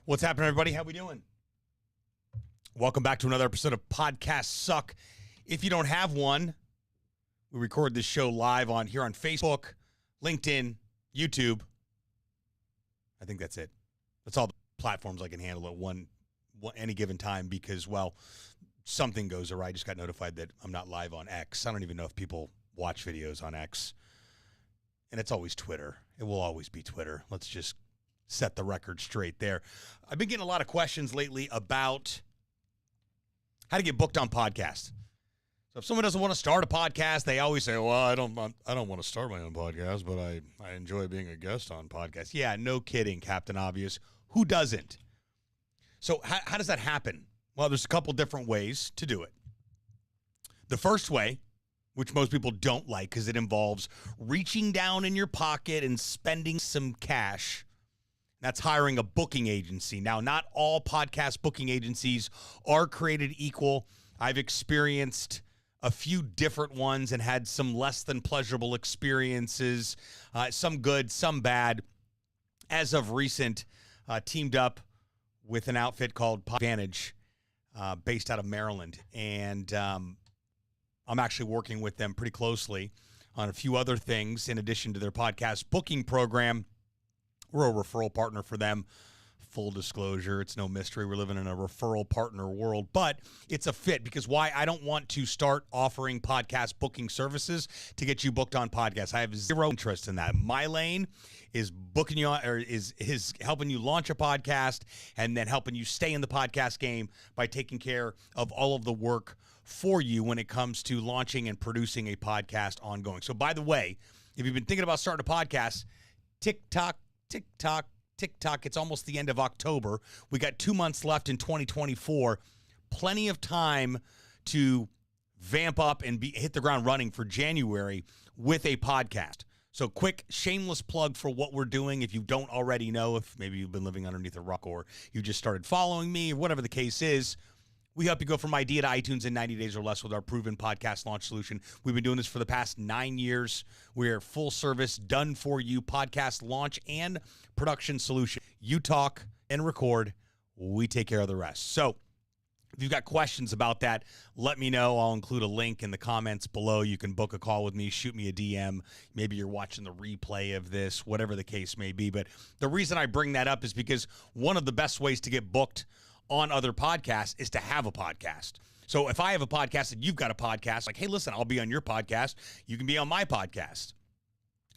What's happening, everybody? How we doing? Welcome back to another episode of Podcasts Suck. If you don't have one, we record this show live on Facebook, LinkedIn, YouTube. I think that's it. That's all the platforms I can handle at one any given time because, well, something goes awry. I just got notified that I'm not live on X. I don't even know if people watch videos on X. And it's always Twitter. It will always be Twitter. Let's just set the record straight there. I've been getting a lot of questions lately about how to get booked on podcasts. So if someone doesn't want to start a podcast, they always say, well, I don't want to start my own podcast, but I enjoy being a guest on podcasts. Yeah, no kidding, Captain Obvious. Who doesn't? So how does that happen? Well, there's a couple different ways to do it. The first way, which most people don't like because it involves reaching down in your pocket and spending some cash. That's hiring a booking agency. Now, not all podcast booking agencies are created equal. I've experienced a few different ones and had some less than pleasurable experiences, some good, some bad. As of recent, teamed up with an outfit called Podvantage, based out of Maryland. And I'm actually working with them pretty closely on a few other things in addition to their podcast booking program. We're a referral partner for them. Full disclosure, it's no mystery. We're living in a referral partner world, but it's a fit because why? I don't want to start offering podcast booking services to get you booked on podcasts. I have zero interest in that. My lane is booking you on, or is helping you launch a podcast and then helping you stay in the podcast game by taking care of all of the work for you when it comes to launching and producing a podcast ongoing. So by the way, if you've been thinking about starting a podcast, TikTok, it's almost the end of October. We got 2 months left in 2024. Plenty of time to vamp up and hit the ground running for January with a podcast. So quick, shameless plug for what we're doing. If you don't already know, if maybe you've been living underneath a rock or you just started following me or whatever the case is, we help you go from idea to iTunes in 90 days or less with our proven podcast launch solution. We've been doing this for the past 9 years. We're full service, done for you podcast launch and production solution. You talk and record. We take care of the rest. So if you've got questions about that, let me know. I'll include a link in the comments below. You can book a call with me, shoot me a DM. Maybe you're watching the replay of this, whatever the case may be. But the reason I bring that up is because one of the best ways to get booked on other podcasts is to have a podcast. So if I have a podcast and you've got a podcast, like, hey, listen, I'll be on your podcast. You can be on my podcast.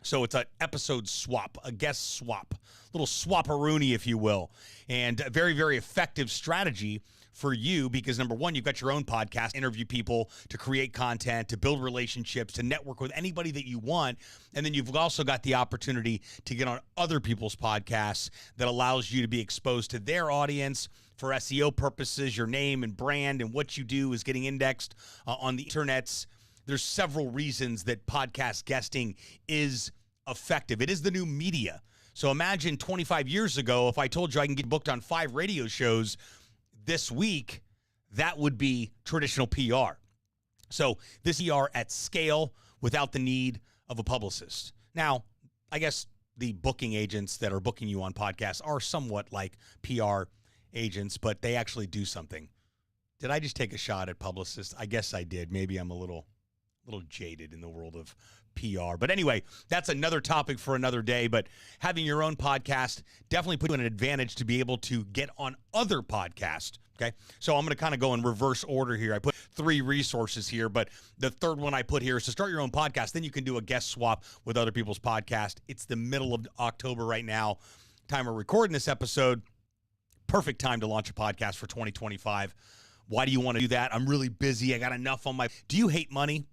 So it's an episode swap, a guest swap, little swap-a-rooney, if you will. And a very, very effective strategy for you because, number one, you've got your own podcast, interview people, to create content, to build relationships, to network with anybody that you want. And then you've also got the opportunity to get on other people's podcasts that allows you to be exposed to their audience for SEO purposes. Your name and brand and what you do is getting indexed on the internets. There's several reasons that podcast guesting is effective. It is the new media. So imagine 25 years ago, if I told you I can get booked on 5 radio shows this week, that would be traditional PR. So this PR at scale without the need of a publicist. Now, I guess the booking agents that are booking you on podcasts are somewhat like PR agents, but they actually do something. Did I just take a shot at publicists? I guess I did. Maybe I'm a little jaded in the world of PR. But anyway, that's another topic for another day. But having your own podcast definitely put you in an advantage to be able to get on other podcasts. Okay. So I'm going to kind of go in reverse order here. I put 3 resources here, but the third one I put here is to start your own podcast. Then you can do a guest swap with other people's podcast. It's the middle of October right now. Time we're recording this episode. Perfect time to launch a podcast for 2025. Why do you want to do that? I'm really busy. I got enough on my... Do you hate money?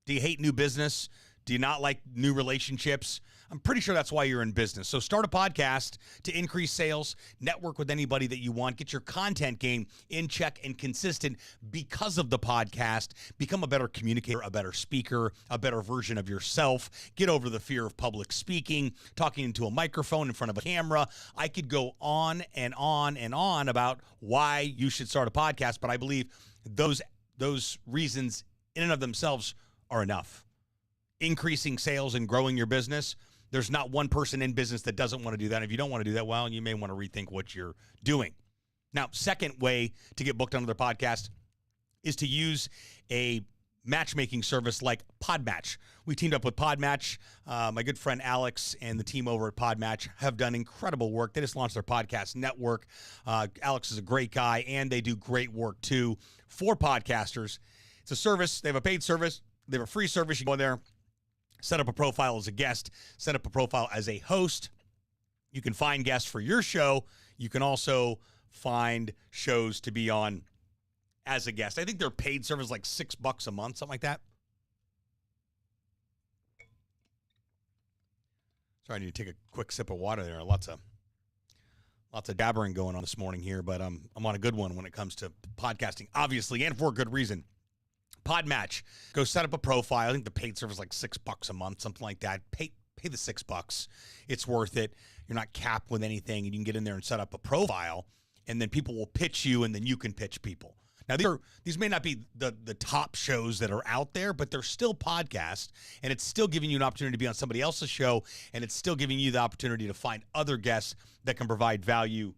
Do you hate new business? Do you not like new relationships? I'm pretty sure that's why you're in business. So start a podcast to increase sales, network with anybody that you want, get your content game in check and consistent because of the podcast, become a better communicator, a better speaker, a better version of yourself, get over the fear of public speaking, talking into a microphone in front of a camera. I could go on and on and on about why you should start a podcast, but I believe those reasons in and of themselves are enough. Increasing sales and growing your business, There's not one person in business that doesn't want to do that. If you don't want to do that, well, you may want to rethink what you're doing. Now, second way to get booked on their podcast is to use a matchmaking service like Podmatch. We teamed up with Podmatch. My good friend Alex and the team over at Podmatch have done incredible work. They just launched their podcast network. Alex is a great guy, and they do great work, too, for podcasters. It's a service. They have a paid service. They have a free service. You go in there, set up a profile as a guest, set up a profile as a host. You can find guests for your show. You can also find shows to be on as a guest. I think their paid service is like $6 a month, something like that. Sorry, I need to take a quick sip of water there. Lots of dabbering going on this morning here, but I'm on a good one when it comes to podcasting, obviously, and for a good reason. Podmatch. Go set up a profile. I think the paid service is like $6 a month, something like that. Pay the $6. It's worth it. You're not capped with anything, and you can get in there and set up a profile, and then people will pitch you, and then you can pitch people. Now, these may not be the top shows that are out there, but they're still podcasts, and it's still giving you an opportunity to be on somebody else's show, and it's still giving you the opportunity to find other guests that can provide value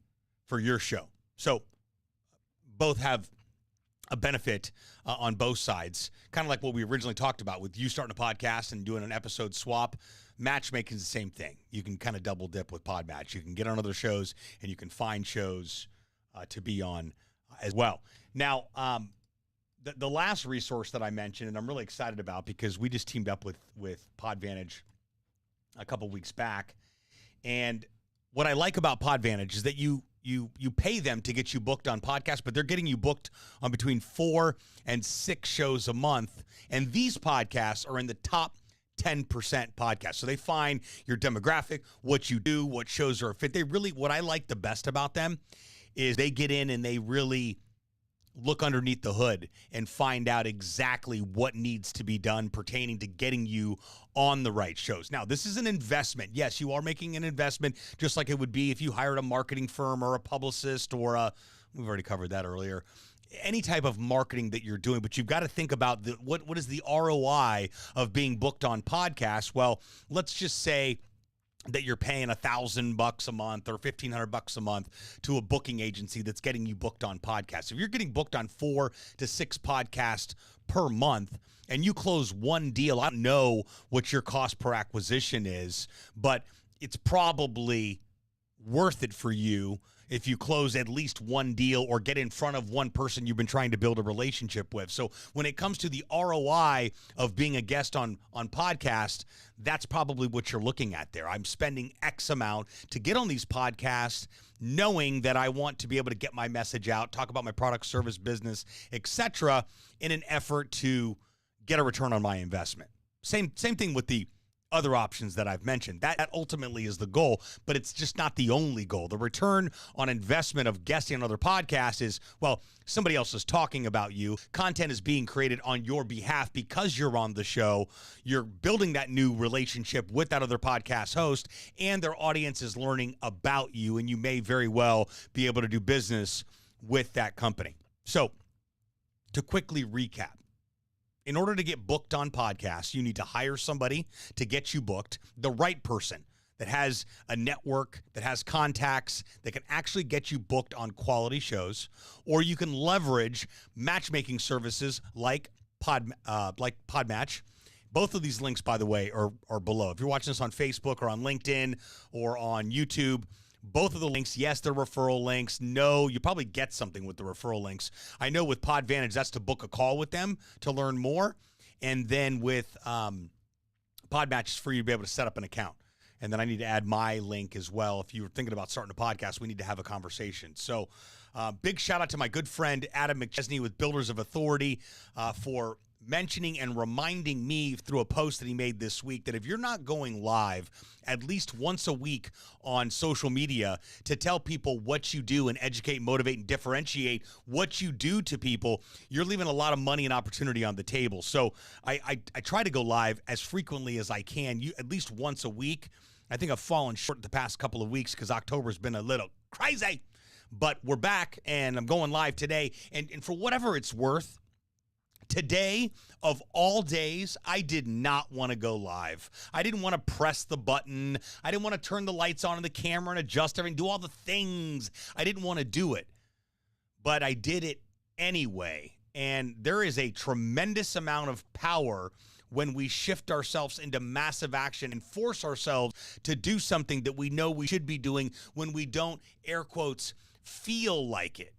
for your show. So both have a benefit on both sides, kind of like what we originally talked about with you starting a podcast and doing an episode swap. Matchmaking is the same thing. You can kind of double dip with Podmatch. You can get on other shows, and you can find shows to be on as well. Now, the last resource that I mentioned, and I'm really excited about because we just teamed up with Podvantage a couple weeks back. And what I like about Podvantage is that you pay them to get you booked on podcasts, but they're getting you booked on between 4 and 6 shows a month. And these podcasts are in the top 10% podcasts. So they find your demographic, what you do, what shows are a fit. What I like the best about them is they get in and they really look underneath the hood and find out exactly what needs to be done pertaining to getting you on the right shows. Now, this is an investment. Yes, you are making an investment, just like it would be if you hired a marketing firm or a publicist or we've already covered that earlier, any type of marketing that you're doing, but you've got to think about what is the ROI of being booked on podcasts. Well, let's just say that you're paying $1,000 a month or $1,500 a month to a booking agency that's getting you booked on podcasts. If you're getting booked on 4 to 6 podcasts per month and you close one deal, I don't know what your cost per acquisition is, but it's probably worth it for you if you close at least one deal or get in front of one person you've been trying to build a relationship with. So when it comes to the ROI of being a guest on podcast, that's probably what you're looking at there. I'm spending X amount to get on these podcasts, knowing that I want to be able to get my message out, talk about my product, service, business, etc., in an effort to get a return on my investment. Same thing with the other options that I've mentioned. That ultimately is the goal, but it's just not the only goal. The return on investment of guesting on other podcasts is, well, somebody else is talking about you. Content is being created on your behalf because you're on the show. You're building that new relationship with that other podcast host, and their audience is learning about you, and you may very well be able to do business with that company. So, to quickly recap, in order to get booked on podcasts, you need to hire somebody to get you booked, the right person that has a network, that has contacts, that can actually get you booked on quality shows, or you can leverage matchmaking services like Podmatch. Both of these links, by the way, are below. If you're watching this on Facebook or on LinkedIn or on YouTube, both of the links, yes, they're referral links. No, you probably get something with the referral links. I know with Podvantage, that's to book a call with them to learn more. And then with Podmatch, it's for you to be able to set up an account. And then I need to add my link as well. If you're thinking about starting a podcast, we need to have a conversation. So big shout out to my good friend, Adam McChesney with Builders of Authority for mentioning and reminding me through a post that he made this week that if you're not going live at least once a week on social media to tell people what you do and educate, motivate, and differentiate what you do to people, you're leaving a lot of money and opportunity on the table. So I try to go live as frequently as I can, at least once a week. I think I've fallen short the past couple of weeks because October's been a little crazy. But we're back, and I'm going live today. And for whatever it's worth, Today, of all days, I did not want to go live. I didn't want to press the button. I didn't want to turn the lights on and the camera and adjust everything, do all the things. I didn't want to do it, but I did it anyway. And there is a tremendous amount of power when we shift ourselves into massive action and force ourselves to do something that we know we should be doing when we don't, air quotes, feel like it.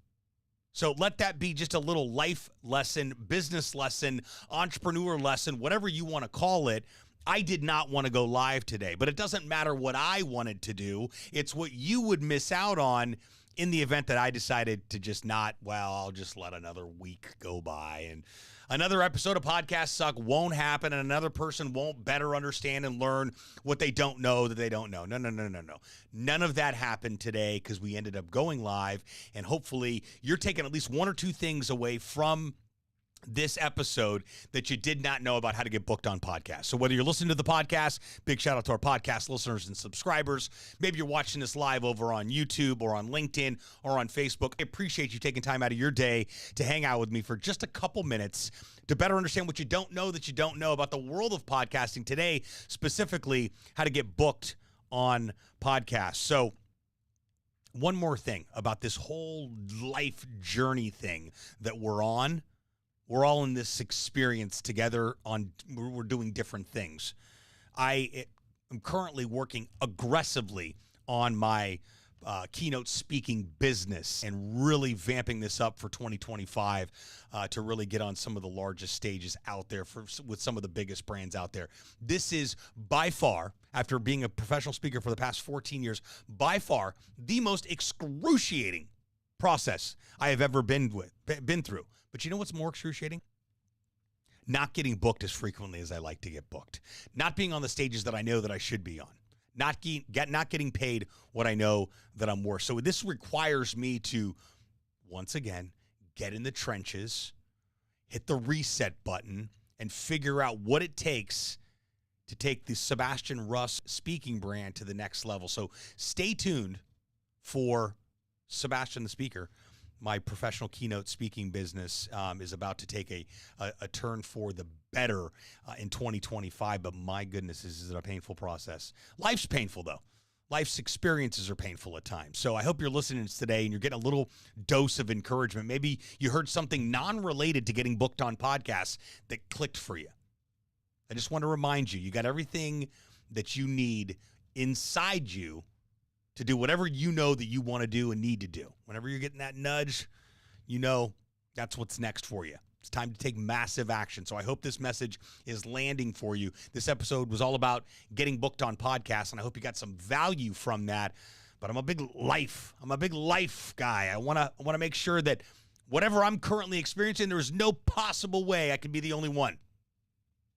So let that be just a little life lesson, business lesson, entrepreneur lesson, whatever you want to call it. I did not want to go live today, but it doesn't matter what I wanted to do. It's what you would miss out on in the event that I decided to just not, well, I'll just let another week go by and another episode of Podcast Suck won't happen and another person won't better understand and learn what they don't know that they don't know. No. None of that happened today because we ended up going live, and hopefully you're taking at least one or two things away from this episode that you did not know about how to get booked on podcasts. So whether you're listening to the podcast, big shout out to our podcast listeners and subscribers. Maybe you're watching this live over on YouTube or on LinkedIn or on Facebook. I appreciate you taking time out of your day to hang out with me for just a couple minutes to better understand what you don't know that you don't know about the world of podcasting today, specifically how to get booked on podcasts. So one more thing about this whole life journey thing that we're on. We're all in this experience together. We're doing different things. I am currently working aggressively on my keynote speaking business and really vamping this up for 2025 to really get on some of the largest stages out there with some of the biggest brands out there. This is by far, after being a professional speaker for the past 14 years, by far the most excruciating process I have ever been through. But you know what's more excruciating? Not getting booked as frequently as I like to get booked. Not being on the stages that I know that I should be on. Not getting paid what I know that I'm worth. So this requires me to, once again, get in the trenches, hit the reset button, and figure out what it takes to take the Sebastian Russ speaking brand to the next level. So stay tuned for Sebastian the Speaker. My professional keynote speaking business is about to take a turn for the better in 2025, but my goodness, this is a painful process. Life's painful, though. Life's experiences are painful at times. So I hope you're listening today and you're getting a little dose of encouragement. Maybe you heard something non-related to getting booked on podcasts that clicked for you. I just want to remind you, you got everything that you need inside you to do whatever you know that you want to do and need to do. Whenever you're getting that nudge, you know that's what's next for you. It's time to take massive action. So I hope this message is landing for you. This episode was all about getting booked on podcasts, and I hope you got some value from that. But I'm a big life guy. I want to make sure that whatever I'm currently experiencing, there is no possible way I can be the only one.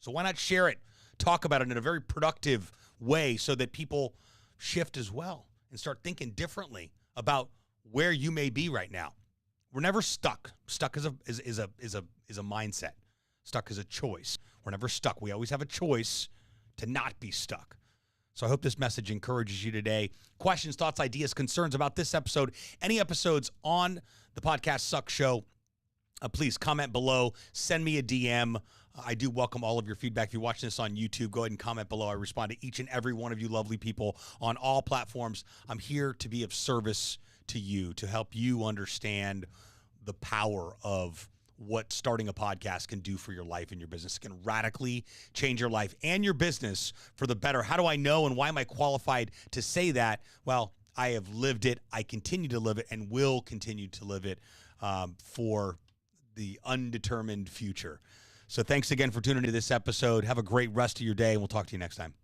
So why not share it? Talk about it in a very productive way so that people shift as well and start thinking differently about where you may be right now. We're never stuck. Stuck is a mindset. Stuck is a choice. We're never stuck. We always have a choice to not be stuck. So I hope this message encourages you today. Questions, thoughts, ideas, concerns about this episode, any episodes on the Podcast Suck Show, please comment below. Send me a DM. I do welcome all of your feedback. If you're watching this on YouTube, go ahead and comment below. I respond to each and every one of you lovely people on all platforms. I'm here to be of service to you, to help you understand the power of what starting a podcast can do for your life and your business. It can radically change your life and your business for the better. How do I know and why am I qualified to say that? Well, I have lived it. I continue to live it and will continue to live it for the undetermined future. So thanks again for tuning into this episode. Have a great rest of your day, and we'll talk to you next time.